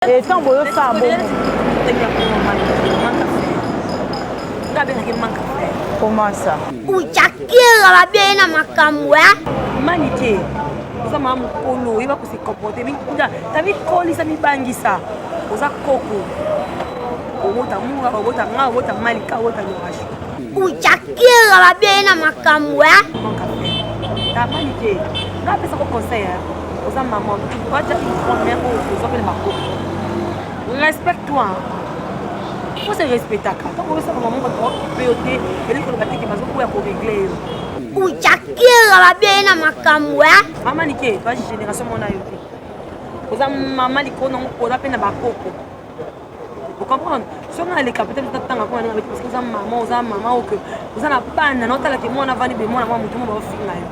Et tant que ça, bon. Comment ça? Ujakira bien makamwa. Manike. Oza mama polo, iba ko se comporter mi. Ta vi koli sa mi bangisa. Oza koko. Obota munga, obota nga, obota malika, obota lorashi. Ujakira bien makamwa. Ta manike. Na pesa ko conseil. Oza maman, tu dois déjà une première fois aux hommes ma koko. Respecte-toi. Il faut se respecter. Quand on veut ça, maman va te péoter, et lui, il faut le battre qui va se régler. Ujakira bien makamwa. Maman Nike, vas génération mon aïe. Oza maman liko non oza pe na bakoko. Vous comprenez? Si on a les capitales de temps après avec parce que oza maman ou que oza na bana non tala que moi na vani be moi na moi mutumo ba finga yo.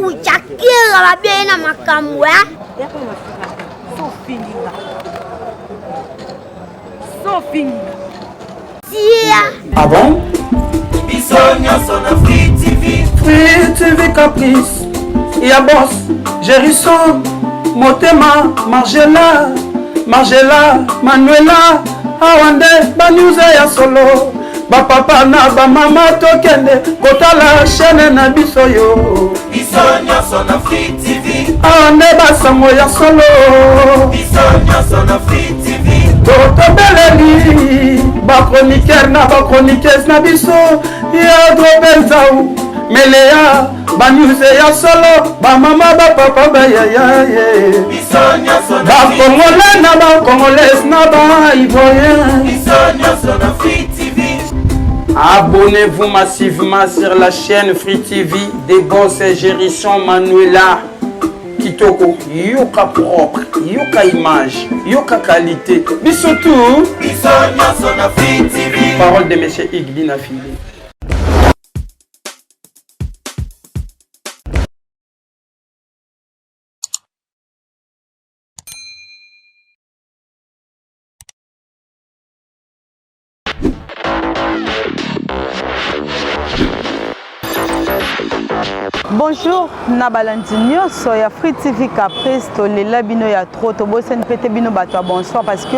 Ujakira bien makamwa. Ya ko ma finga. So finga. So finga. Ah bon? Bisogna sono Free TV. Free TV Caprice. Y'a Boss, Gérisson, Motema, Margela, Manuela, Awande, Banyuze ya solo. Ba papa na ba mama tokende kotala chaîne na biso yo. Bisogna sono Free TV. Awande basango ya solo. Bisogna sono Free TV. Toto beleli ba chroniqueur na ba chroniqueuse na biso ya drobenzau melea ba news ya solo ba mama ba papa ba ya Bisogna sono ba congolais na ba congolaise na ba ivoirien. Bisogna sono Free TV. Abonnez-vous massivement sur la chaîne Free TV des Boss et Gérisson Manuela Kitoko, yoka propre, yoka image, yoka qualité. Bisous. Bisogna sono Free TV. Parole de monsieur Igli Nafili. Bonjour, Nabalandinho, soya Free TV Caprice, tolela bino ya trop, tobosen pete bino bato bonsoir parce que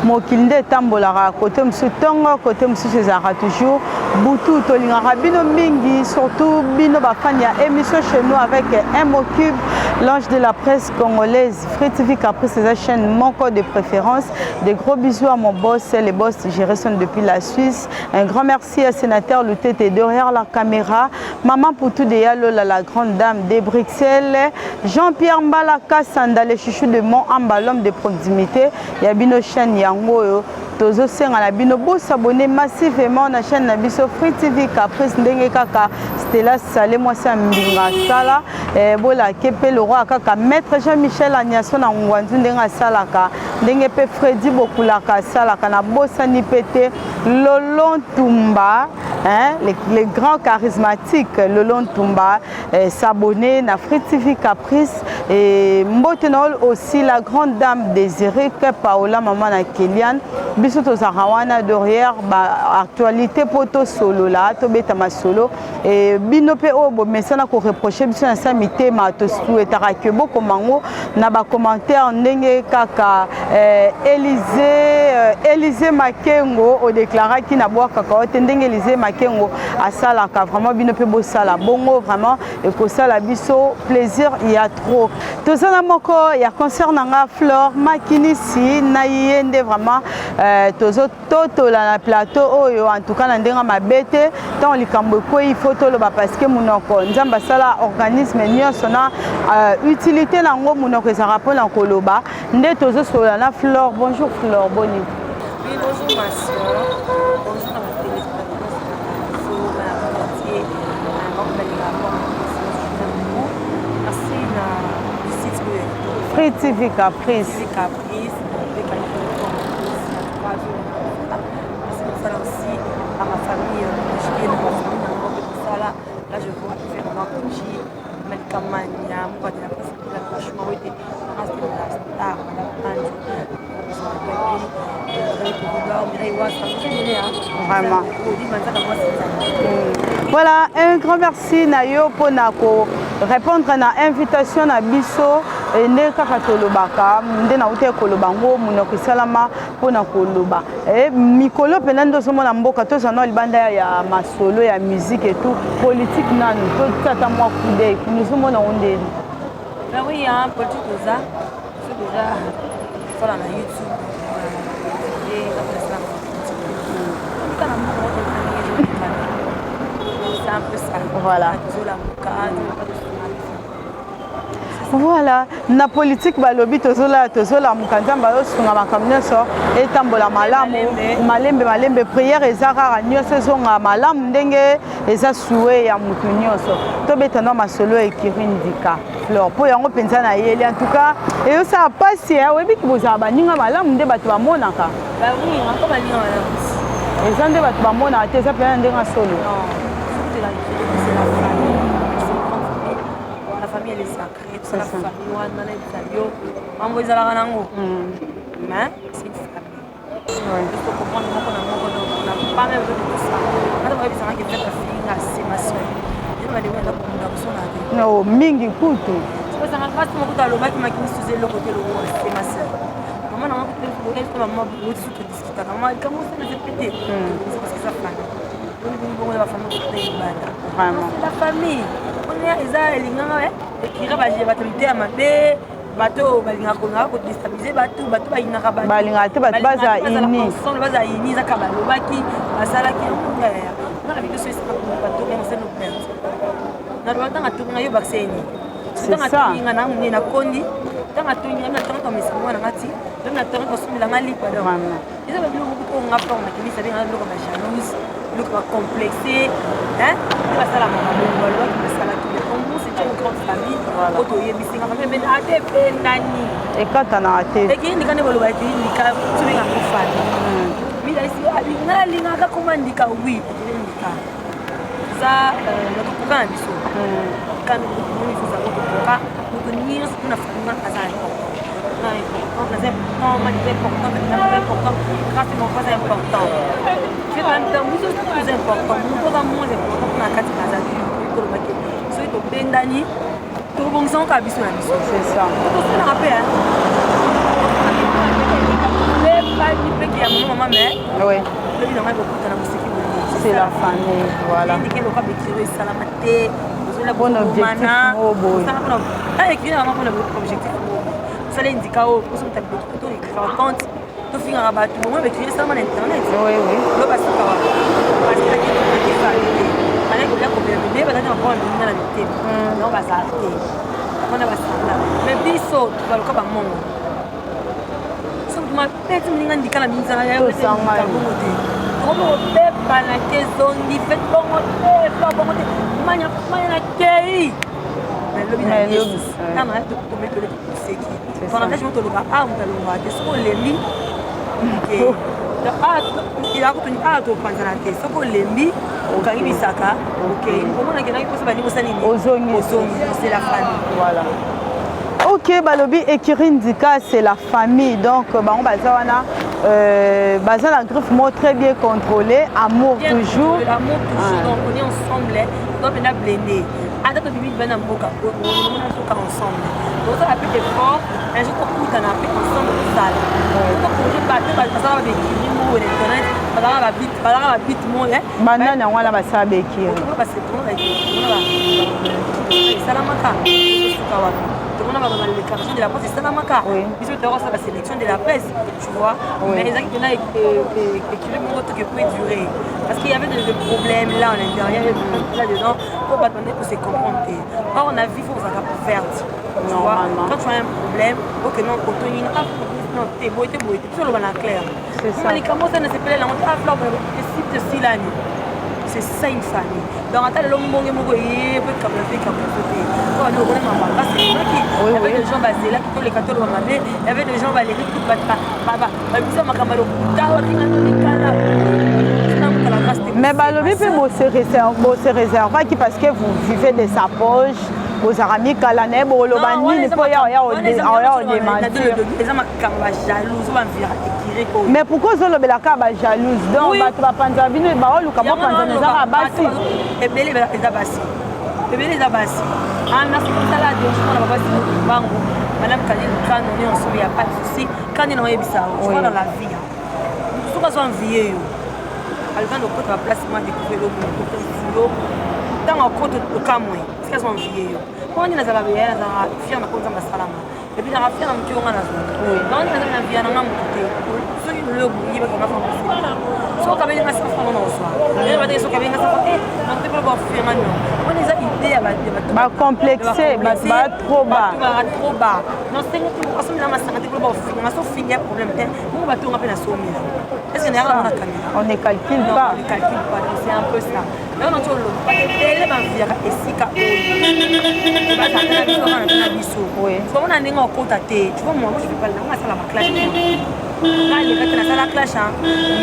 mon kilinde tambolara côté msutongo, côté msusezara toujours, boutou tolingara bino mingi, surtout bino bafani ya émission chez nous avec un mot cube, l'ange de la presse congolaise, Free TV Caprice, c'est la chaîne mon code de préférence, des gros bisous à mon boss, les boss Gérisson depuis la Suisse, un grand merci à sénateur Loutete derrière la caméra, maman pour tout de Yalo, la grande dame de Bruxelles, Jean-Pierre Mbalaka Sanda, le chouchou de Mont Amba, l'homme de proximité, Yabino Chen Yango, Tozo Senga la bino bo s'abonner massivement na chaîne Nabiso Free TV Caprice ndenge kaka Stella Salé moi ça mbinga sala bola kepe le roi kaka maître Jean-Michel Agnason na ngwanzu ndenga salaka ndenge pe Freddy Bokulaka salaka na bossa ni pété Lolon Tumba les grands charismatiques Lolon Tumba s'abonner na Free TV Caprice et Mbotenol aussi la grande dame Désirée Paola maman na Kéliane biso tozarawana derrière ba actualité poto solo là to betama solo et bino pe obo mesana ko reprocher biso na samité ma to souhaitera que beaucoup mango na ba commentaire ndenge kaka Élysée Makengo o déclara ki na boa kaka te ndenge Élysée Makengo asala ka vraiment bino pe bo sala bongo vraiment et ko sala biso plaisir il y a trop tozana moko ya concert nanga Flore Makinisi na yende vraiment tozo toto la plateau oyo en tout cas na ndenga mabete tant likambo ko il faut to loba parce que munoko nzamba sala organisme nyonso na utilité nango munoko za rapport na koloba nde tozo sola na Flore. Bonjour Flore, bonne nuit. Oui, bonjour ma soeur. Bonjour à ma téléspectatrice. Free TV Caprice. Aussi à ma famille, là je vois faire ma couchi, Melkamania, moi de la presse de la franchement était grâce de la star, vraiment. Voilà, un grand merci Nayo pour répondre à l'invitation à Bisso nde kaka tolobaka nde nauta koloba ngo munoko esalama mpona koloba mikolo mpena nde ozomona mboka tozana libanda ya masolo ya musique et tout politique nanu totata mwa kudei kunozomona ngo ndeni oui politique oza so déjà fala na YouTube c'est un peu ça. Voilà. Voilà, na politique balobi tozola mukanzamba osunga makambo nyonso etambola malamu malembe prière ezarara nyonso ezonga malamu ndenge eza suwe ya mutu nyonso tobetana masolo ekirindika fleur po yango penza na yeli en tout cas eyosa pasi oyebi kibozala baninga malamu nde bato bamonaka eza nde bato bamonaka te eza pena ndenge solo la famille elle est sacrée, tout ça, la famille, maman ils allaient en haut. Mais c'est une famille. Il faut comprendre qu'on n'a pas même besoin de tout ça. Quand on va dire que cette fille c'est ma soeur. Je vais aller voir pour nous avoir non, mingi kutu. Je pense que ça passe mon coup dans le bac qui m'a mis sur le côté le roi, c'est ma soeur. Maman n'a pas pu faire maman beaucoup de trucs discuter. Maman comment ça ne s'est pété. C'est parce que ça fait. Donc la famille vraiment. C'est la famille. Eza elinganga ekira baje batamite ya mabe bato balinga konga ko déstabiliser bato bayinaka bato balinga te bato baza ini za kabalo baki basalaki ngaya na video so esika ko bato même c'est nos pères na rwanda ngatunga yo vaccine c'est ça nga na ngene na kondi tanga tunya na tanga misango na ngati na tanga ko sumila ngali pa do eza ba bilo ko ngapa na kinisa bien na loko ba jalouse loko complexé hein il va ça la maman ngolo qui ça la qui comme c'est une grande famille auto yebisi nga famille ben ate pendani ekata na ate ekindi kane bolo ba ekindi ka tubinga ko fani mila isi linga ka komandika oui linga za lokukana biso kan ni fuza ko ka ko ni na famille na kazani non c'est important grâce à mon pas important c'est un temps plus important nous pas moins important na kati kaza ko ba ke so to bendani to bongson ka biso na biso c'est ça to se na rappel les pas ni pe ki ya maman mais oui le bino ma beaucoup na musiki c'est la famille voilà indiquer le cap écrire salamate bon objectif au bout ah écrire vraiment bon objectif ça l'indique au pour son tableau to écrire compte to finir à battre moi écrire ça sur internet oui le parce que la question est validée avec le problème mais va dans bon dans la vérité non va s'arrêter on va s'arrêter mais biso tu vas le cap à mon so tu m'as peut-être m'inga indiquer la mise en œuvre de ça como pepa na kezondi fait bon pepa bon manya na kei mais le bien Jesus kama to mettre le seki pendant que je monte le gars ah on va le voir c'est sur les lits il a contenu à to panzana te so ko lembi okangi bisaka OK comment na kena ko sabani ko sanini ozongi c'est la famille voilà ok balobi ekirindika c'est la famille donc on baza wana baza la griffe mot très bien contrôlé amour toujours donc on est ensemble donc on a blendé ada to bibi bana mboka on a tout ensemble donc ça a plus de fort un jour on peut en appeler ensemble ça donc on peut pas ça va avec nous internet ba bit mo banana ngwana basala bekiri parce que pour la salamaka sukawa on a les cartons de la presse c'est salamaka ils ont droit à la sélection de la presse tu vois mais ils ont écrit mon autre que peut durer parce qu'il y avait des problèmes là en intérieur là dedans pour pas donner pour se comprendre or on a vu faut ça faire tu vois quand tu as un problème OK non continue non t'es beau tout le monde clair c'est ça mais comment ça ne s'appelle la honte à fleur de silani c'est ça une famille donc attends le monde moko peut comme fait comme côté on est au bon moment parce que il y avait des gens basés là tous les catholiques vont m'amener il y avait des gens basés qui baba bisa makamaro dawa tingana nikala mais balobi pe mo se réserve qui parce que vous vivez de sa poche aux amis kalane bolo bani po ya o démentir mais pourquoi zo lobela ka ba jalouse donc bato ba panza bino ba oluka ba panza nzaka basi ebele eza basi ana sala de on ba basi bango Madame Kali, quand on est ensemble, il n'y a pas de souci. Quand on est bizarre, tu vois dans la vie. Tout cas, on vieille. Elle vient de côté la place, moi, découvrir le boulot. Dans un côté de Cameroun, parce qu'elles sont vieilles. Quand on est dans la vie, elles sont fières de la salama. Et puis, la fière de la vie. Dans la vie, on a un côté. Ceux qui le bouillent, ils vont faire un peu. So kabeli ngasa fana na oswa et ba deso kabeli ngasa eh on peut pas faire maintenant on les a idée ba complexé ba trop bas non c'est que on se met dans ma santé pour pas faire on a sauf finir problème on va tout rappeler la somme est-ce que on ne calcule pas c'est un peu ça là on a tout le télé ba via esika ba ça na biso na biso oui so on a ndenge on contacter tu vois moi je vais pas là on a ça la classe là il est dans la clash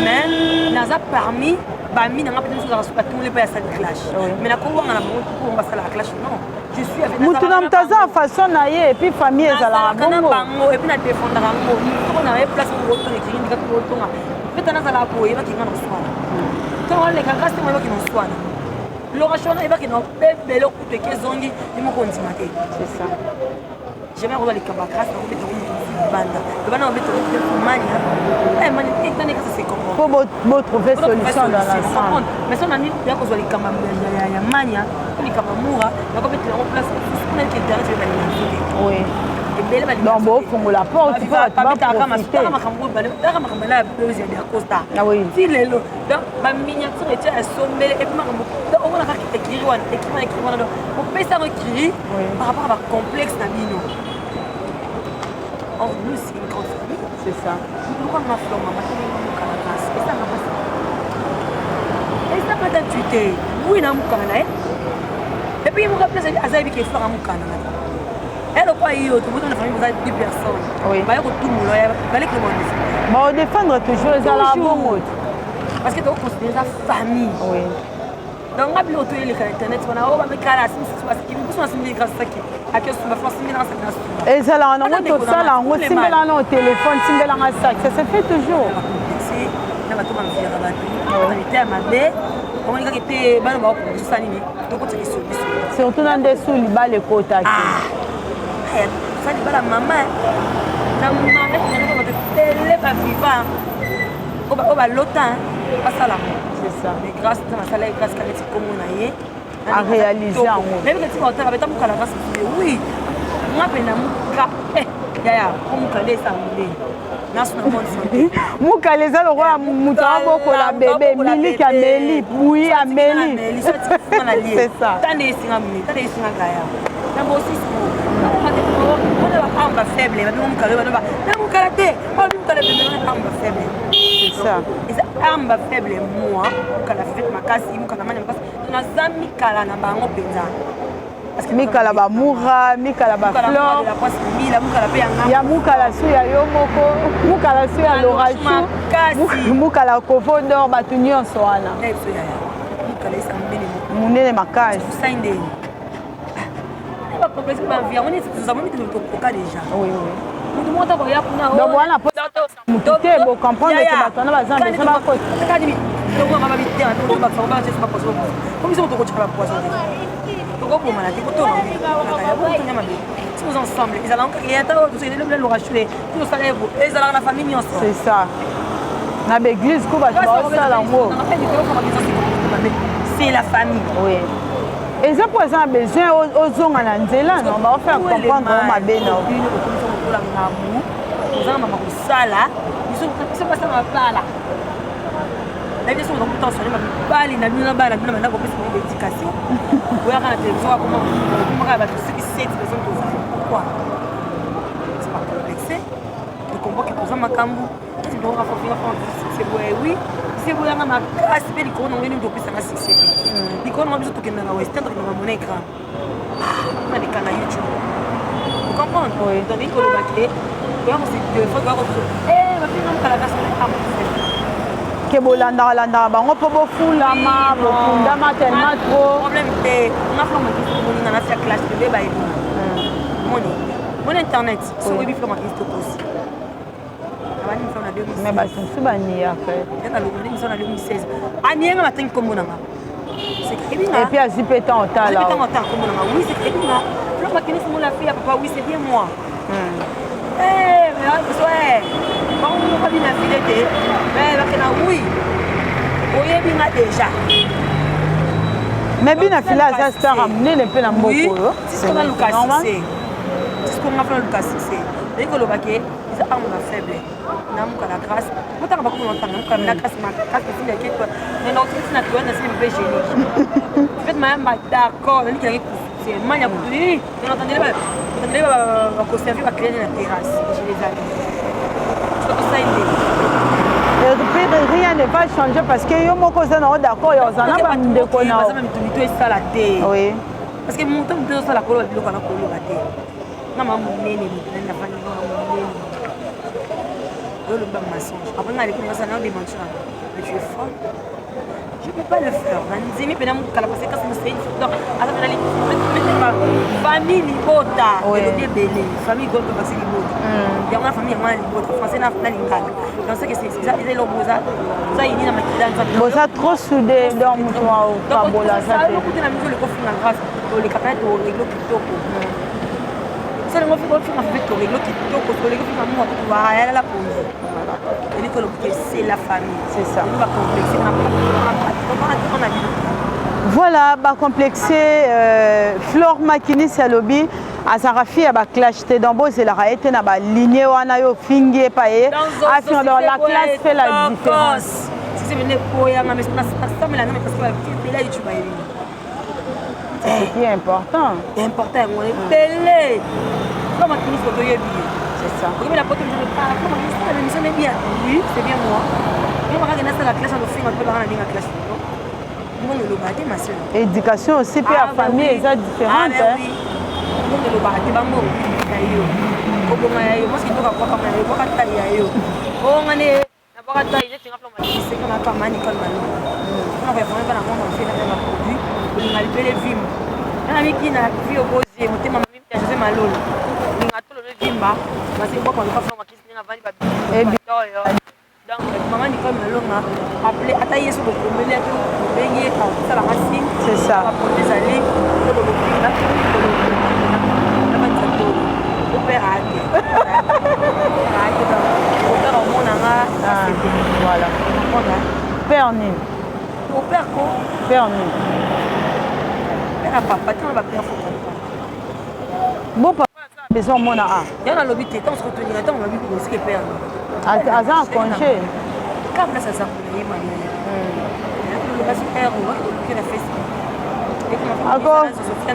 mais n'a pas permis bah mi n'a pas permis de faire tout les pas ça clash mais la quoi on a pour on va faire la clash non je suis avec mutunam taza façon naie et puis famille ezala bango et puis na défendre bango on avait place pour retourner qui ndika pour retourner peut-être na la ko yeba ki ngana swana to on les kaka c'est moi qui non swana l'oration yeba ki non belo kupe kezongi imo kontimate c'est ça jamais on va les cabagrasses on va mettre banda le banda on va mettre mania eh mania étant que c'est comment pour beau trouver solution dans l'ensemble mais si on a mis bien qu'on soit les camabanda ya mania les camamura on va mettre en place on a qui intéresse les animaux oui donc bon fongo la porte tu vas profiter ah oui si les donc ma miniature était à sommet et puis on a écrit on peut ça recueillir par rapport à complexe d'abino. Or, nous, c'est une grande famille. C'est ça. Pourquoi on a fait maman et ça n'a pas ça. Et ça n'a pas d'intuité. Oui, il y a un et puis, il me rappelle que Azaïbi qui est fort à Moukana. Elle n'a pas eu autre. Vous avez une famille, vous avez 10 personnes. Oui. Il y a tout le monde. Il fallait que le monde défende. Bon, défendre toujours les alabons. Parce que tu as considéré la famille. Oui. Donc, on a bien autour de l'internet, on a ouvert mes caras, parce qu'il faut que je me grâce à qui. À qui on va faire signer dans cette nation. Et ça là, on a tout ça là, on signe là au téléphone, signe là en sac, ça se fait toujours. C'est là va tout me faire rabattre. On était à ma baie, on a été ban ba ko ça ni. Donc on s'est sauvé. Surtout dans des sous les balles quota. Ah. Ça dit pas la maman. La maman on va télé pas vivant. On va l'autant, pas ça là. C'est ça. Mais grâce à la salaire, grâce à l'éthique comme on a eu, à réaliser en haut. Même si on a avec ta grâce, oui. Moi, je n'ai pas comme calé ça. Moukale za le roi Moutambo pour la bébé, Mili Kameli, oui, Amélie. C'est ça. T'as des signes, t'as des signes à Gaïa. T'as aussi on a un faible, c'est ça. Amba faible moi, quand la fête ma casse, quand la manière passe, on a zami kala na bango penza. Parce que Mikala ba moura, Mikala ba fleur, ya Mukala su ya yomoko, Mukala su ya l'orage, Mukala kofondor batu nyonso wana. Munene makasi. Oui, oui. Donc voilà, vous comprenez que maintenant va zamba ça va côté. Ensemble, ils allaient la famille ensemble. C'est ça. Na l'église ko ba ça l'amour. C'est la famille. Oui. Et ça pour ça besoin aux onga na nzela, on va faire comprendre ma bena. Nous allons sala, ils sont passés dans la pala. La vie sont dans le temps sur les balles, na bina bala, na bina ko pesa d'éducation. Ou ya kana télévision comment va tout ce qui c'est personnes pour ça. Pourquoi? C'est pas complexé. Le combat qui pose ma kambu, tu dois faire c'est oui. C'est vous la ma casse mais l'icône on vient de passer à 6. L'icône on a besoin de na western dans mon écran. On a des canaux YouTube. Vous comprenez? Oui. Donc il faut le battre. Voir aussi deux fois voir aussi. Ma fille non pas la version que bolanda bango po bofula ma bofunda ma tellement trop. Problème c'est on a fait mon na sa classe de débat mon internet sur le bifle ma Christo aussi. Mais bah c'est pas ni après. Et puis à Zipetan au tas là. Oui, c'est très bien. La fille à papa, oui, c'est bien moi. Mais bien Fila ça star amener le peu na mboko. C'est qu'on a Lucas c'est. C'est qu'on a fait Lucas c'est. Dès que le baquet, ils ont un faible. N'a pas la grâce. Pourtant pas comment entendre comme la grâce ma grâce c'est une équipe. Mais notre c'est naturel, c'est un peu génique. En fait même d'accord, il y a c'est mania pour lui. On entendait va conserver va créer la terrasse. Je les ai. C'est ça il rien ne va changer parce que yo moko za na d'accord yo za na ba ndeko na ça même tout est ça la terre. Oui. Parce que mon temps de ça la colo ba biloko na colo ba terre. Na maman nene na fani nene. Yo le bam mensonge. Après on a les commencer à démentir. Mais tu es folle. Je ne peux pas le faire. Nzimi pena mu kala parce que quand c'est une donc à la finale famille libota et bébé famille gold parce que libota. Il y a une famille moi libota français na lingala. Donc c'est que c'est ça ils le boza. Ça il ni na makila nza. Boza trop soudé dans mutu wa kabola ça. Ça le coup de la musique le coffre na grâce les capables de réglo kitoko. C'est le mot qui fait que réglo kitoko pour les coffres na moi pour aller à la pause. Il faut que c'est la famille. C'est ça. On va complexer voilà, bah complexé Flore Makini Salobi à Sarafi à ba clash te dans c'est la raete na ba lignée wana yo fingi paye à fin dans la classe fait la différence. Si c'est venu pour y mais ça mais là mais parce que là tu vas y c'est qui est important. C'est important on est télé. Flore Makini photo y bien. C'est ça. Vous la photo je ne pas comment ça l'émission est bien. Oui, c'est bien moi. Mais on va regarder ça la classe on fait un peu dans la classe. Éducation aussi puis la famille est différente. Donc, maman Nicole Malonga appelé Ataïe sur le premier baigné ça la racine. C'est ça. Pour les années, le père a été. Voilà. Père Nine. Au père quoi? Père Nine. Père à papa, tu vas père faut comprendre. Bon papa, besoin mon a. Il y a dans l'hôpital, on se retenir, on va vivre aussi que père. Aza en congé. Quand ça s'est appelé, le reste père ou qui a fait ça. Et comment encore c'est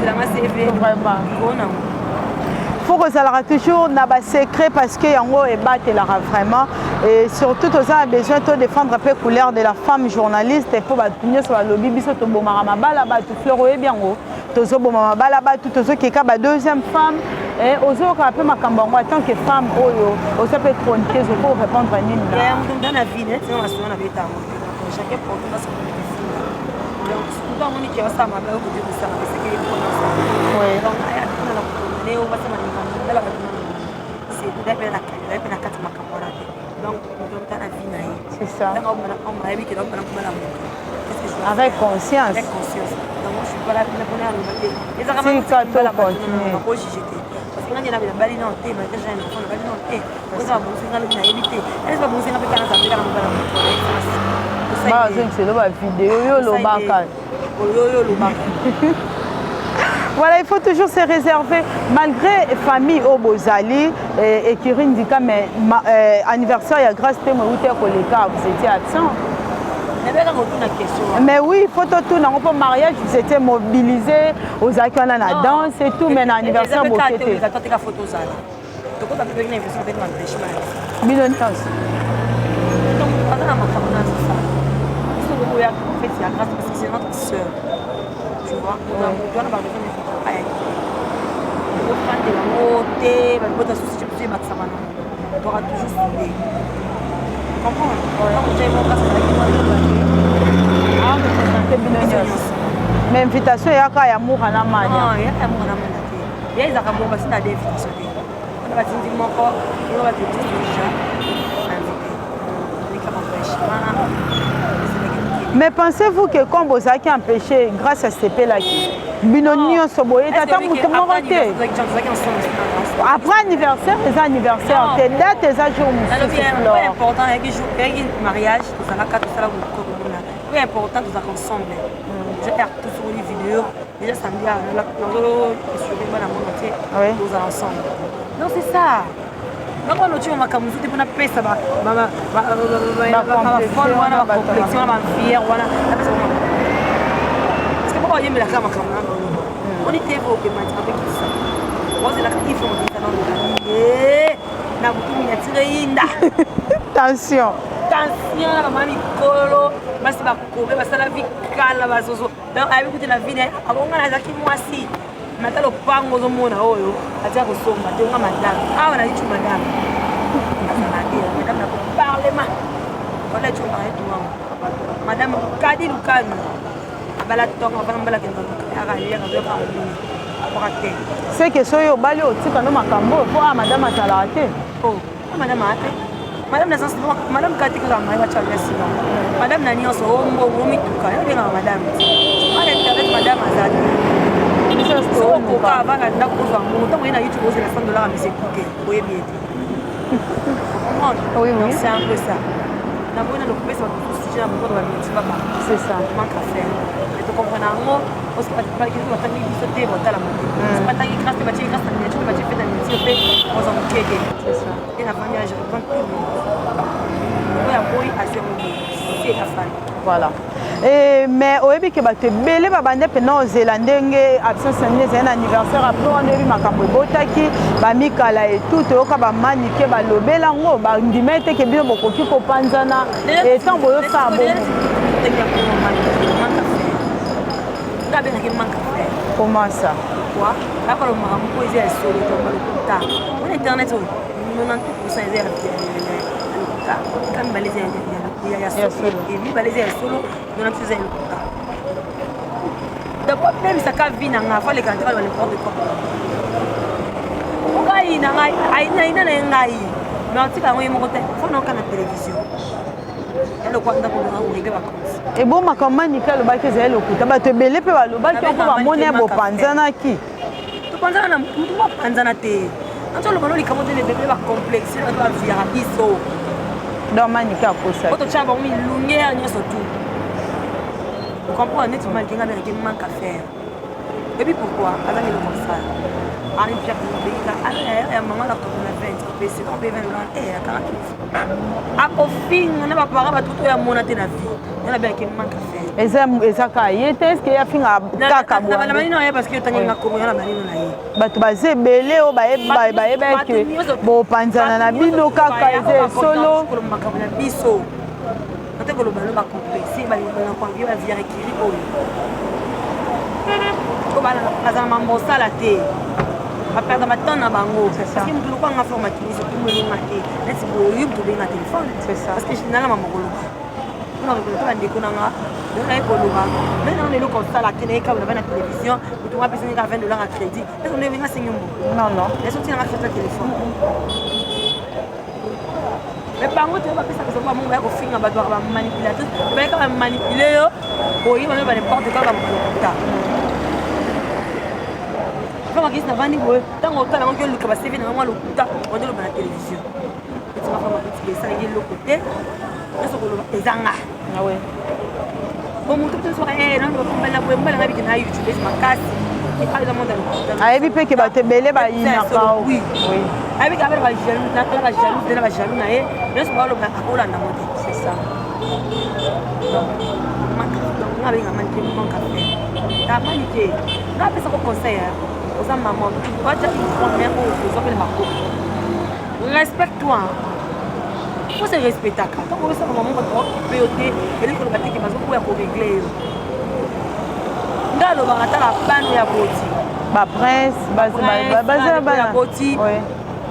la masse CV vraiment. Faut que ça aura toujours un secret parce que yango et battre vraiment et surtout aux a besoin de défendre un peu couleur de la femme journaliste et pour battre sur le lobby biso to bomara bala ba tu fleur bien go to zo bomara bala ba tout zo qui ka ba deuxième femme et ozo ka peu makambo en tant que femme oyo o ça peut tromper zo pour répondre à nini là. Dans la vie net c'est on a bêta chacun pour tout ça. Donc souvent on dit que ça m'a pas beaucoup de ça parce que oui donc leo basi maningana c'est d'après la carte ma camarade donc on donne la vie naïe c'est ça donc on m'a dit que donc avec conscience donc moi je suis pas là pour la bonne les arabes continuer pas jeter parce que quand il y a la balle dans le thé mais déjà on a balle dans le thé on va bon c'est dans le naïveté elle va bon c'est avec la ça bah c'est le vidéo yo lo baka voilà, il faut toujours se réserver, malgré famille au Bozali et qui indique mais anniversaire, il y a grâce à moi, vous étiez absent. Mais oui, photo tout, dans le mariage, vous étiez mobilisés, aux accueils dans la danse et tout, mais l'anniversaire, vous étiez. C'est notre soeur. Tu vois, on doit avoir besoin de faire pareil. On doit prendre de la montée, on doit s'associer pour faire ça. On doit toujours souder. Tu comprends? Donc, j'ai mon cas, mais invitation, il y a quand amour à la main. Non, il y a amour à la main. Il y a des amours parce qu'il y a des invitations. On va dire mon corps, on va te dire déjà invité. On est comme un peu chemin. C'est Mais pensez-vous que quand vous avez empêché grâce à CP là, Binoni Soboye, tata Moutomote. Après anniversaire, les anniversaires, tes dates, tes jours. C'est important, il y a un mariage, tout ça, tout ça, c'est important, tout ça ensemble. J'ai tous sur les vidéos, déjà samedi, nous allons ensemble. Non, c'est ça. Donc, on a dit que nous avons fait ça, Attention. Natalo pango zo mona oyo atia ko somba te nga madame awa na lichu madame madame na parlement wala chu ma etu madame kadi lukani bala tonga bala kendo ara ya ka ba ko c'est que soyo bali otika no makambo po madame atalate oh madame ate madame na sens madame kati ka ma ba chalia sino madame na nyonso ombo romi tuka yo benga madame ala internet madame azali so koka avanga ndako kozwa montant moyen na YouTube ozela $100 à monsieur Kouké oyebi ete oui c'est un peu ça na bona le kopesa ba sujet na moko ba miti baba c'est ça manque à faire et tu comprends ngo parce que pas que tu attends que sauter bon tala monter c'est pas tangi grâce ba grâce na tu ba fait na miti pe oza mukeke c'est ça et la famille je reprends tout le monde oya boy à zéro c'est la famille voilà. Mais au début que tu belé babande pendant aux Zélandais absence un anniversaire après on a eu makambo botaki ba mikala et tout to ka ba manike ba lobelango ba ndimete ke bien bokoki ko panzana et tant boyo fa bon comment ça quoi là quand le makambo poésie est solo to ba lokuta on internet 90% des lokuta comme balise il y a solo et lui balise solo dans notre faisait lokuta d'abord même ça ka vie na nga fa le quand va n'importe quoi ngai na ngai aina na ngai mais on tika ngo moko te faut na kana télévision elle quoi ndako na ngo ribe vacances et bon makambo ni ka lo ba ke za lokuta ba te belé pe ba lo ba ke ko ba mone bo panzana ki to panzana na mtu ba panzana te anto lo bano likamo te ne bébé ba complexe na ba via biso dans manika kosa auto chamba mi lumière nyoso tout vous comprenez net mal kinga na ki manque à faire et puis pourquoi azali le comme ça ani pia ko be ka ala maman la ko na 20 pc on be 20 dollars et 40 ako fin na ba para ba tout ya mona te na vie na bien ki manque à faire eza ka yete est-ce que ya finga kaka bo na bani no parce que tani na ko na bani no na ye bato baze belé o ba ke bo panzana na bino kaka eze solo ko makambo na biso ate ko lo balo ba complexe ba na ko via via rekiri o ko bala azana mambo sala te a perdre ma temps na bango parce que nous ko nga formatrice tout le monde maté est-ce que you to be na téléphone c'est ça parce que je n'ala mambo kolo on ko ba ndeko nanga donc ay ko loba mais on est là comme ça la télé ka na télévision tu vas payer $20 à crédit est-ce qu'on est venu à Singombo non est-ce que tu as acheté le téléphone mais par contre tu vas pas ça que mon gars ko finga ba doit manipulateur tu vas quand même manipuler yo oui on va n'importe quoi comme ça quand on na vandi boy tant on tala ngoko luka ba CV na ngwa lokuta on dit le ba télévision et tu vas faire ma ça il le côté est-ce que le ezanga ah ouais bon mon tout sur non on va la boy mbala bi na YouTube c'est ma casse et pas dans monde ah et puis que ba te belé ba ina ka oui avec avec ba jaloux na ba jaloux na e mais c'est pas le ba akola na moto c'est ça on avait un manque de café ta manique na pesa ko conseil aux mamans, tu dois déjà une première aux hommes et ma respecte-toi. Il faut se respecter. Quand on veut ça, maman va te POT, et lui, il va te dire pour régler. Là, le barata la panne ya boti. Ba prince, ba boti. Oui.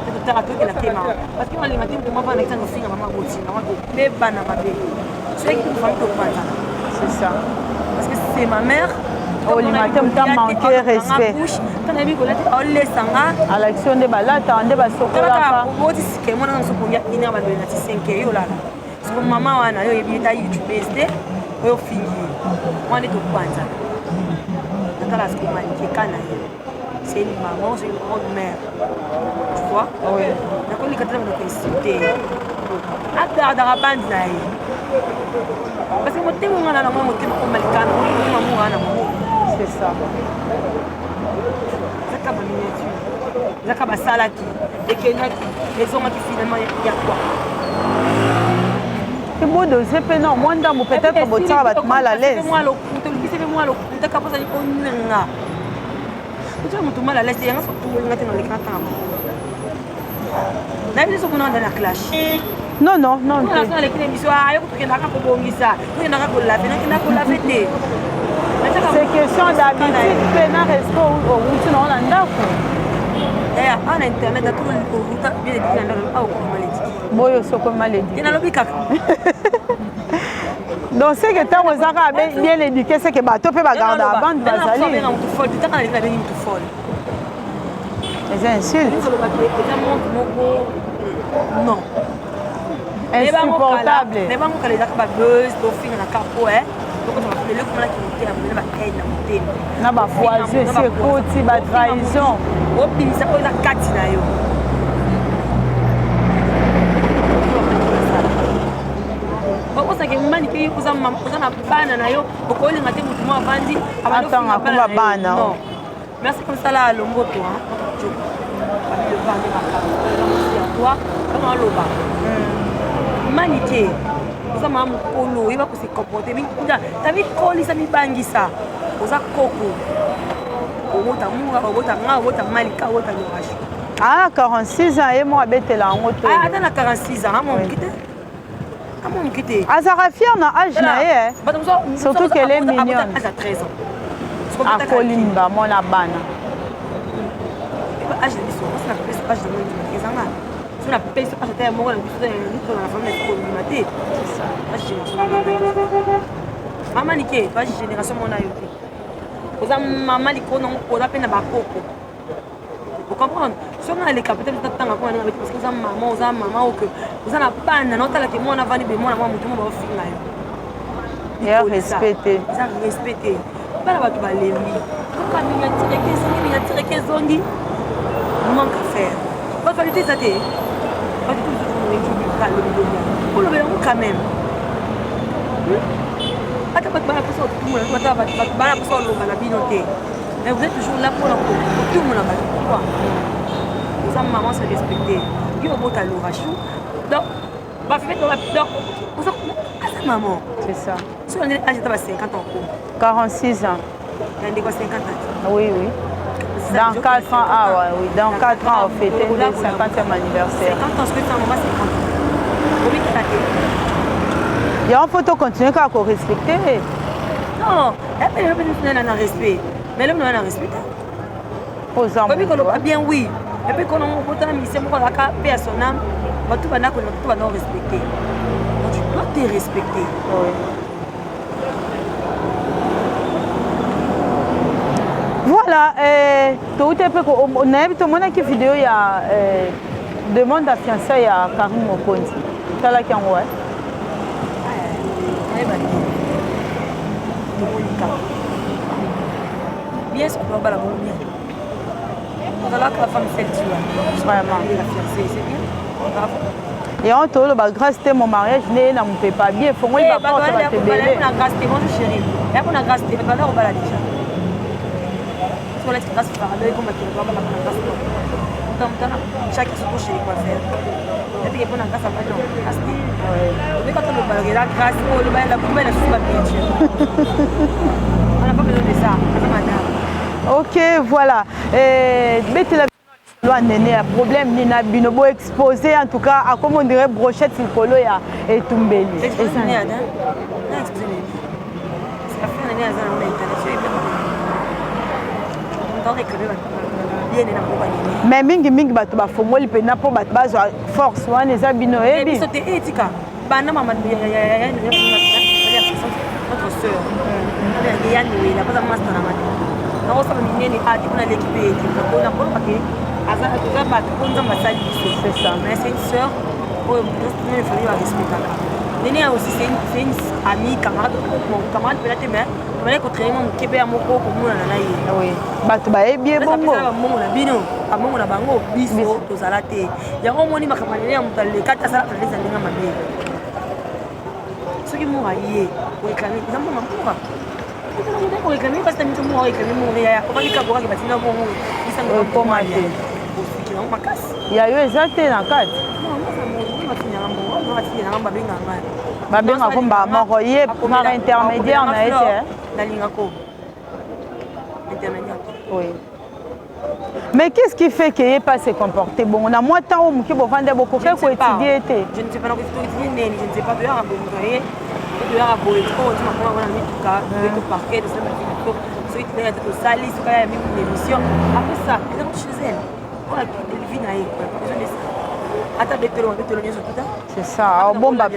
C'est tout à fait la kéma. Parce que les matins, comment va l'exemple aussi maman boti, maman go beba na mabe. C'est qui va te prendre. C'est ça. Parce que c'est ma mère. Oh, les matins, tu as manqué respect. À l'action de balata, on débat sur la maman wana yo ebita YouTube este oyo fingi mwana to kwanza natala ce qu'on m'a dit kana c'est une maman c'est une grande mère tu vois oui nakoli katala mo ko insulter adara bande na ye parce que motema ngana na mo motema ko malikana motema mo ngana mo c'est ça zaka ba miniature zaka ba salaki ekendaki ezongaki finalement ya quoi et bon doser pe non moi ndambo peut-être botira bat mal à l'aise moi le kuta kaposa ni onenga kuta mutu mal à l'aise yanga so tuwenga tena le katama na biso kuna ndana clash non non non on a fait les émissions ayo kutokenda ka kobongisa kutokenda ka kolave na kolave te c'est question d'habitude pe na resto au route non na ndako d'ailleurs en internet à tout le route bien dit na ndako au maladie boyo soko maladie ina lobi kaka donc c'est que tant aux arabes bien éduqué c'est que bato pe ba garder la bande bazali mais on tout folle tout quand on est tout folle les insultes non insupportable mais bon quand les akaba buzz do fin na capo donc on va faire le comment qui monter à ba haine na monter na ba foisé c'est côté ba trahison au bin ça peut la kati na yo bako sake mani ke kuza na bana na yo boko ile ngate mutu mo avandi atanga kuba bana non merci comme ça là lomboto hein je le parler à toi comment loba mani ke kuza mamu kolo iba ko se comporter bi kuja tabi kolisa mi bangisa kuza koko obota munga obota nga obota malika obota lorashi ah 46 ans et moi betela ngoto ah attends na 46 ans mon kité mon kité azara fière na âge na ye surtout qu'elle est mignonne à 13 ans à Kolimba mon la bana âge de biso on a pèse âge de 13 ans on a pèse âge de mo na biso dans la famille de Kolimate c'est ça âge maman niké pas génération mon ayo oza maman likono oza pe na bakoko vous comprenez si on a les capitales de temps parce que oza maman ou que oza na bana na otala ke mwana vani be mwana mutu mo ba finga yo ya respecter ça respecter bana bato balembi kaka miniatire ke zongi manque à faire pas qualité ça te pas du tout pour le bien quand même ata bato bana poso tout bana poso longa na bino te mais vous êtes toujours là pour tout le monde pourquoi vous avez maman se respecter yo bota l'orachou donc va faire donc vous avez maman c'est ça si on est âgé de 50 ans 46 ans il y a 50 ans oui oui dans 4 ans ah ouais oui dans 4 ans on fêtait le 50e anniversaire 50 ans ce que tu as maman 50 ans oui il y a un photo continuer à respecter non elle peut pas respect mais l'homme n'a pas respect posant bien oui et puis quand on vote un ministère pour la paix à son âme tout va nous respecter donc tu dois te respecter oui. Voilà tout est peu on a vu tout le monde qui vidéo il y a demande à fiançailles à Karim Mokonzi ça là qui en ouais bien sûr on va la voir bien là que la femme celle tu vois vraiment la fiancée c'est bien et on te le grâce c'était mon mariage né na mon papa bien faut moi il va pas te délai on a grâce t'es mon chéri et on a grâce t'es pas là on va la déjà sur la grâce par là comme tu vas pas la grâce donc chaque chose chez quoi faire et puis on a grâce à pas non grâce mais quand on le parle la grâce oh le bail la poubelle la soupe bien on n'a pas besoin de ça madame ok voilà bête la loi néné un problème ni na binobo exposé en tout cas à comme on dirait brochette sur colo ya et tumbeli et ça n'est rien c'est la fin de l'année à on internet mais mingi bato bafongoli mpena mpo bato bazwa force wana eza bino oyebi biso te etika bana mama notre sœur yaniwela baza master na mati nakosala minene ati mpona l'équipe etikakona mpona ke aza bato mpo nzambe asali biso c'est ça mais c'est une sœur oyo ifali barespectaka Néné aussi, c'est une amie, camarade, mon camarade peut-être, mais on va contraire mon Québec à mon corps pour moi. Oui, bato ba bien bon. Mon bino, à mon bango, biso, aux alatés. Il y a au moins ma camarade, les 4 salades, les années à ma vie. Ceux qui m'ont allié, pour réclamer, ils ont mon amour. Pour réclamer, parce que nous avons réclamé mon réel. Comment les camarades qui battent dans mon mot, ils sont comme moi. Il y a eu exactement dans 4. Babenga komba moko ye par intermédiaire na été. Oui. Mais qu'est-ce qui fait qu'il n'est pas se comporter bon? On a moins de temps où qui vont vendre beaucoup de choses étudier. Je ne sais pas, je ne sais pas, je ne sais pas, c'est ça. Bon, bah,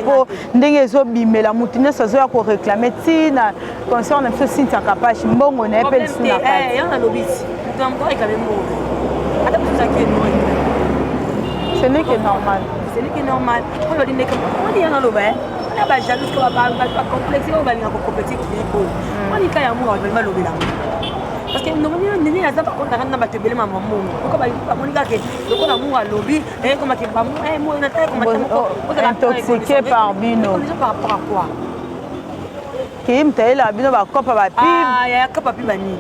pour ndenge zo bimela mutine sazo ya ko réclamer tina concerne ce site à capage bon on est appelé sous la carte. Il y a un lobby. Ce n'est que normal. Ce n'est que normal. On va dire que on dit un lobby. On a pas jaloux qu'on va pas complexer, on va venir pour compléter qui est beau. On dit qu'il y a un mot, on va lobby là. Parce que nous on est à ça par contre on a battu belle maman. Pourquoi pas on dit que le qu'on a mot à lobby et comme que pas moi on a comme intoxiqué par bino. Par rapport à quoi? Qui me la bino ba kopa ba pib. Ah, il y a kopa pib ni.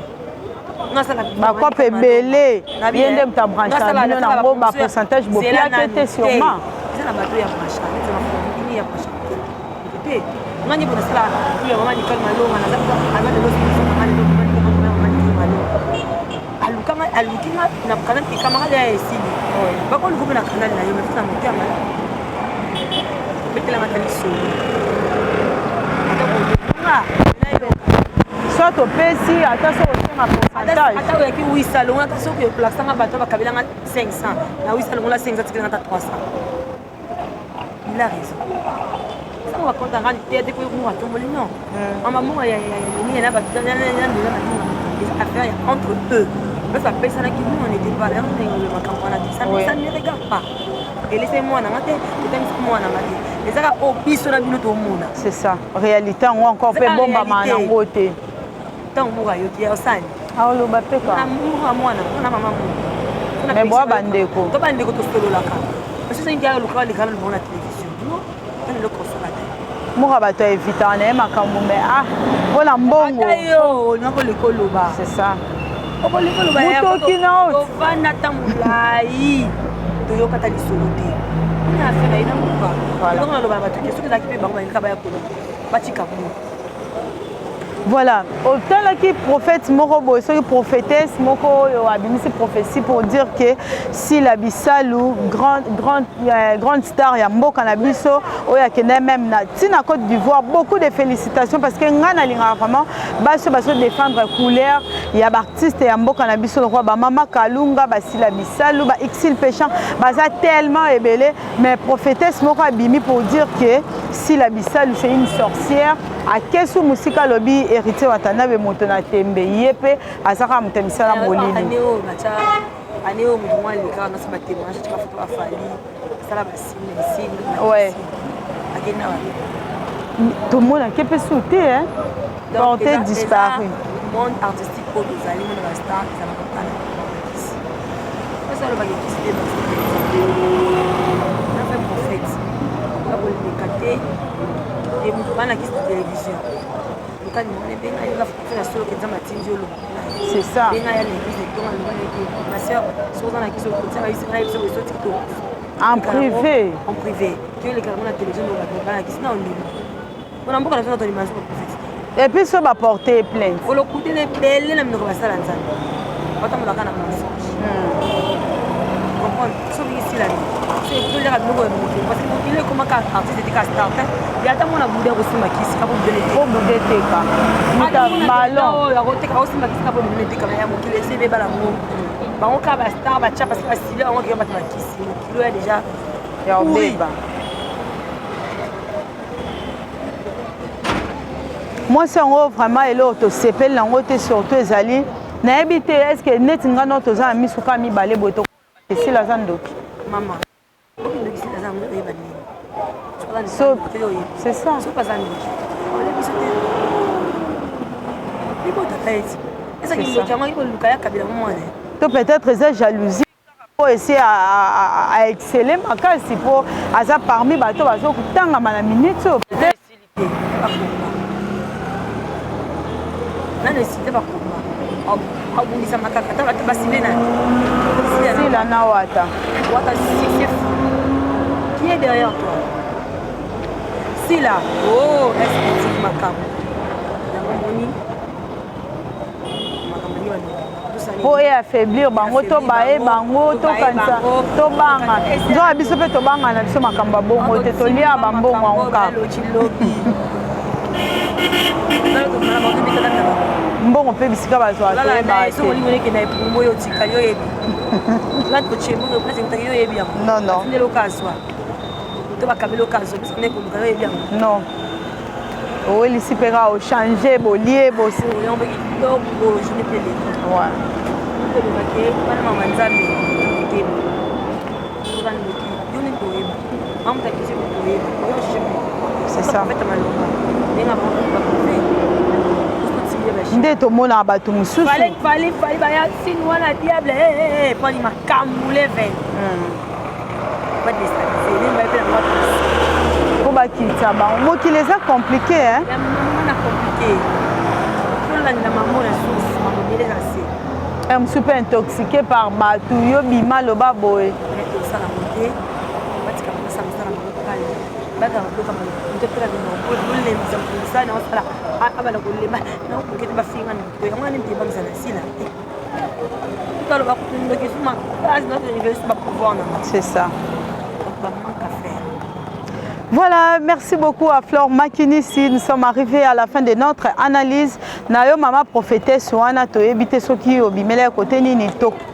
Ma kopa est belé. Bien de ta branche bino na bo ba pourcentage bo pia pété sûrement. C'est la bateau ya branche. C'est ma famille ya branche. Écoutez, on dit pour cela, il y a maman Nicole Malo, on a avec le alukima na kanal ki camarade ya esili bako lukume na kanal na yo mefuna mutama betela matali so soit au pesi ata so osenga pourcentage ata oyaki wisa longo ata soki oplaksanga bato bakabelanga 500 na wisa longo la 500 tikelanga ata 300 il a raison ça on va compter ngani tete ko ko atomboli non mama mo ya ni na bato na affaire entre eux. Ça fait ça qui nous on était pas là on est le campagne ça ne regarde pas et laissez-moi na maté et moi na maté les ça au biso na bino to mona c'est ça réalité on encore fait bomba mana ngote tant mo ga yoti ya sani ah lo ba pe quoi na mo mwana na mama mo mais boa bandeko to solo la ka parce que c'est ngia lo ka le kana le na télévision non on le consommateur mo ba to éviter na makambo mais ah voilà mbongo ayo na ko le koloba c'est ça mutoki na ovanda ta molai toyokata lisolo te ina affaire ina moka elongo naloba na bato te soki ezalaki mpe bango balingaka baya koloba batika mo voilà otalaki prophète moko boye soki prophétesse moko oyo abimisi prophétie pour dire que si la bisalu grande star ya mboka na biso oyo akende même na ntina Côte d'Ivoire beaucoup de félicitations parce que nga nalingaka vraiment baso défendre couleur ya baartiste ya mboka na biso lokwa bamama kalunga basila bisalu ba exil péchant baza tellement ebele mais prophétesse moko abimi pour dire que si la bisalu c'est une sorcière akesu musika lobi héritier watanabe moto na tembe yepe azaka mutemisala molili aneo mutumwa lika na saba témoignage tu photo afali sala basine ouais akena wa tout le monde a kepe sauté hein porté disparu monde artistique pour des amis de la star ça va pas ça le bagage qui on a fait prophète on a voulu décater et mutumwa na kisi télévision c'est ça en privé et puis ça va porter plainte parce que il est comme un artiste de castar il y a tellement de boudin aussi makisi ka boudin ko boudin teka muta ballon ya roteka aussi makisi ka boudin teka ya mo kile sebe bala mo ba on ka ba star ba cha parce que asile on ka ba makisi kilo ya déjà ya obeba moi c'est en vraiment et l'autre sepel nango te surtout ezali na ebité est-ce que net nga no toza mi suka mi balé boto et si la zandoki maman C'est ça. To peut-être c'est jalousie pour essayer à exceller makasi pour asa parmi bato bazo kutanga na minute qui est derrière toi? Si là, oh, est-ce que tu m'accabes? pour affaiblir bango to bae bango to kanisa to banga nzo biso pe to banga na biso makamba bongo te to lia bambongo anka mbongo pe bisika bazwa to ba so oli woni ke na ipumbo yo tika yo yebi la to chembo ko place ntaki yo yebi ya non non ne lokazwa to bakabelo okazo biso ne ko yo yebi ya non o eli sipera o changer bo lier bo so yo mbe ki do bo je ne pele ouais c'est ça. Nde to mona bato mususu. Fallait baya sinwa na diable pas ni makamule ven. Pas déstabiliser, ni ba pe na moi. Ko ba kitsa ba mo ki les a compliqué hein. La maman a compliqué. Pour la maman la source, maman les assez. Je suis super intoxiqué par Batou, yo bima lo baboé. C'est ça. Voilà, merci beaucoup à Flore Makinissi. Nous sommes arrivés à la fin de notre analyse. Nayo mama prophétesse wana to ebite soki obimela côté nini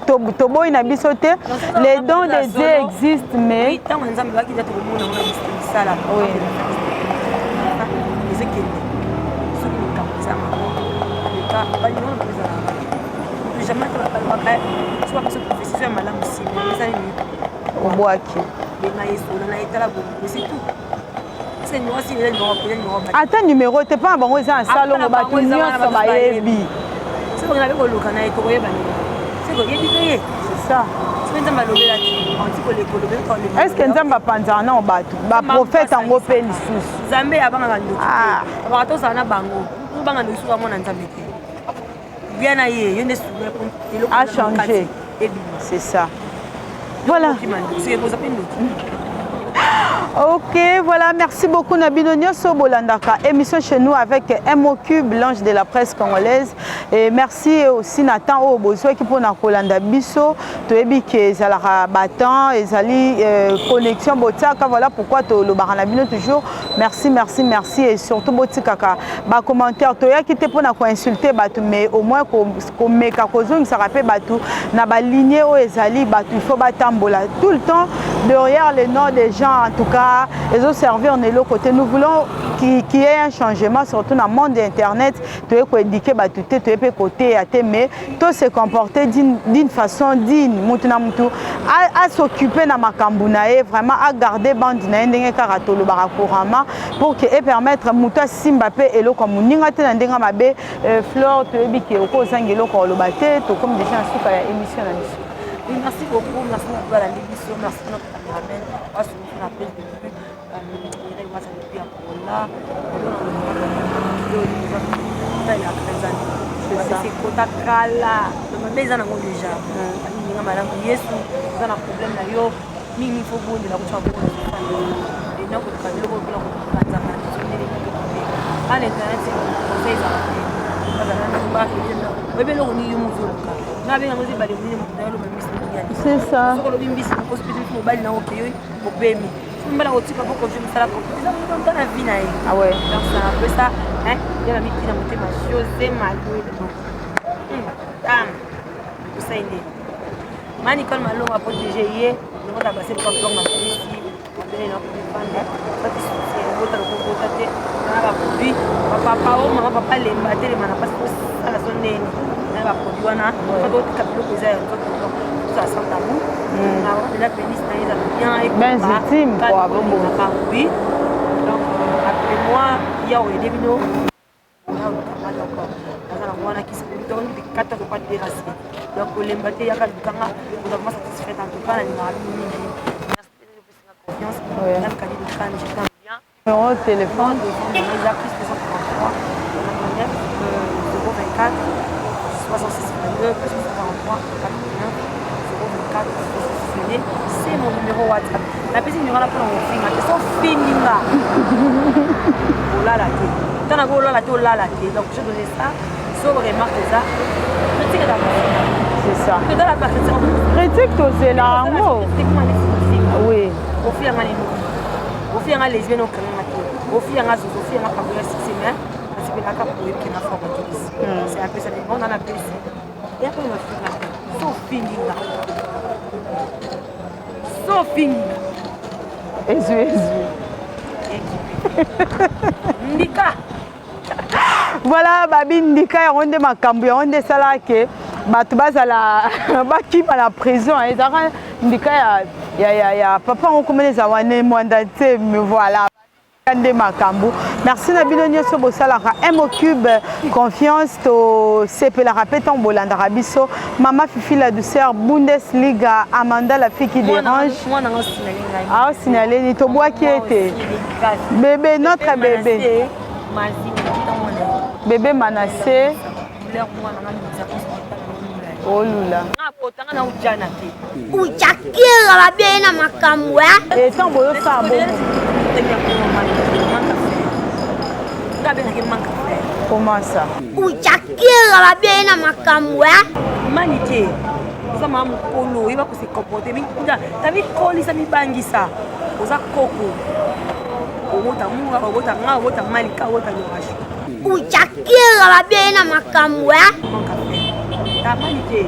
tobo ina bisote. Les dons de Dieu existent mais Attends numéro, t'es pas un bon, c'est un salon au bâtiment, ça va yebi. C'est ça. Est-ce que nous avons panzana au bateau? Ba prophète en open sous. Zambé avant la nuit. Ah, bateau ça na bango. Nous bango nous souvent mon nzambe. Bien aillé, il ne a changé. C'est ça. Voilà. Ok, voilà, merci beaucoup Nabino Nyoso Bolandaka. Émission chez nous avec MOQ, Blanche de la presse congolaise. Et merci aussi Nathan Obozo qui pour Nakolanda Biso. Toebi que Zalara Batan et Zali connexion Botsaka. Voilà pourquoi le Baranabino toujours. Merci, merci, merci. Et surtout Botikaka. Ba commentaire, Toya qui te pour insulter Batu, mais au moins comme Meka Kozung, ça rappelle Batu. Na ba lignée au Ezali Batu, il faut batambola tout le temps derrière les noms des gens en tout cas. Les autres serveurs on est là côté. Nous voulons qu'il y ait un changement surtout dans le monde d'internet. Tu es éduqué tu es côté mais tout se comporter d'une façon digne à s'occuper de ma cambunae vraiment à garder bande na karato le barakurama pour que et permettre muta simbape et lo comme ninga te ndenga mabe Flore tu es biki oko zangelo ko lo bate to comme déjà en souka ya émission na mission. Merci beaucoup, merci beaucoup à la l'émission, merci à notre caméraman, à ce qu'on a pris de vue, il va s'en depuis à Kola, c'est Kota Kala, mais ils en ont déjà, ils ont madame Yesu, ils ont un problème là, mais il faut vous de la bouche à vous, et non, que le bureau de la à l'internet, c'est un conseil à c'est ça. Ah ouais. tout ça sans tabou. La pénis bien et ben intime quoi oui. Donc après moi il y a des bino on a qui se donne des 4 pas de déraciné. Donc les mbate ya kalukanga on va satisfaire en tout cas la confiance. On a quali de crâne je t'aime bien. Numéro de téléphone les artistes sont 33 024 66 22 43 89 024 c'est mon numéro WhatsApp. La petite numéro là pour mon film, c'est son fini là. Oh là là, tu as là là, donc je donnais ça, sur remarque ça. Critique la c'est ça. Que dans la partie critique tout c'est là en gros. Oui. Au fil à au fil à lesbienne au canal, au fil à Zozo, au fil à Cabrera Siximé, parce que la cape qui n'a pas c'est un peu ça, on en a plus. Et après, on a fait son fini là. Sophie. Ndika. Voilà, babi Ndika on de makambu on de sala ke batu bazala bakima la prison et Ndika ya papa on commence à wane mandaté me voilà. Merci Nabino Nyoso Bosalara M Cube confiance to CP la rapet en Bolanda Rabiso Mama Fifi la douceur Bundesliga Amanda la fille qui dérange. Ah signalé ni to bois qui était bébé notre bébé bébé Manassé oh lula uchakira babena makamwe et tant boyo ça bon comment ça uchakira babena makamwe manité oza mama mokolo oyeba kose comporte tabi kolisa mibangisa oza koko obota munga obota nga obota malika obota lorashi uchakira babena makamwe manité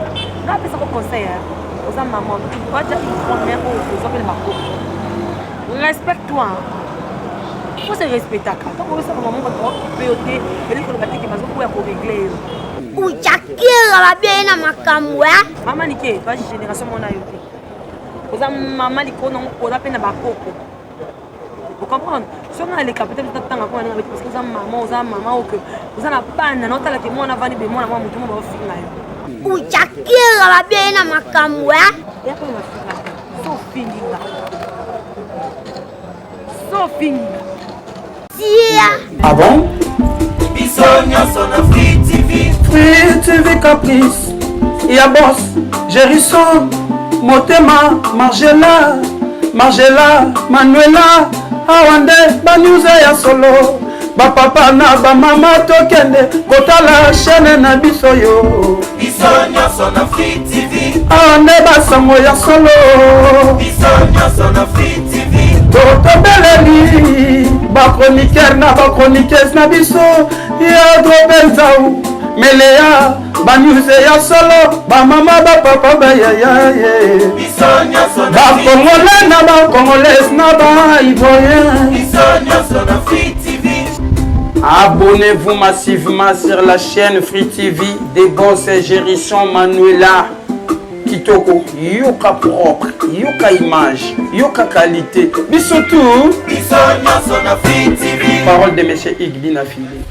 nga pesa ko conseil oza mama wacha première oza pele makoko respecte-toi. Il faut se respecter. Quand on veut ça, maman, on peut ôter. Mais il faut le battre qui va se pouvoir pour régler. Uchakira babena makamwe. Maman Nike, toi génération mon ayote. Aux maman Liko non, on a peine à bakoko. Vous comprenez? Si on a les capitales de temps à quoi on a parce que aux maman ou que vous en avez pas non t'as la témoin on a vendu des mois avant tout le monde va finir. Uchakira babena makamwe. Et après on va finir. So fini là. So fini. Ah bon? Bisogna sono Free TV. Free TV Caprice. Y'a Boss, Gérisson, Motema, Margela, Manuela, Awande, Banouze ya solo. Ba papa na ba mama tokende, kotala chaîne na biso yo. Bisogna sono Free TV. Awande basango ya solo. Bisogna sono Free TV. Toto beleli, ba chroniqueur na ba chroniqueuse na biso, ya drobenzau, melea, ba news ya solo, ba mama ba papa ba ya. Bisogna sono Ba Free congolais na ba congolaise na ba ivoirien. Bisogna sono Free TV. Abonnez-vous massivement sur la chaîne Free TV des bons Gérisson Manuela. Kitoko, yoka propre, yoka image, yoka qualité. Mais surtout, Bisogna sono Free TV. parole de M. Iglina Fili.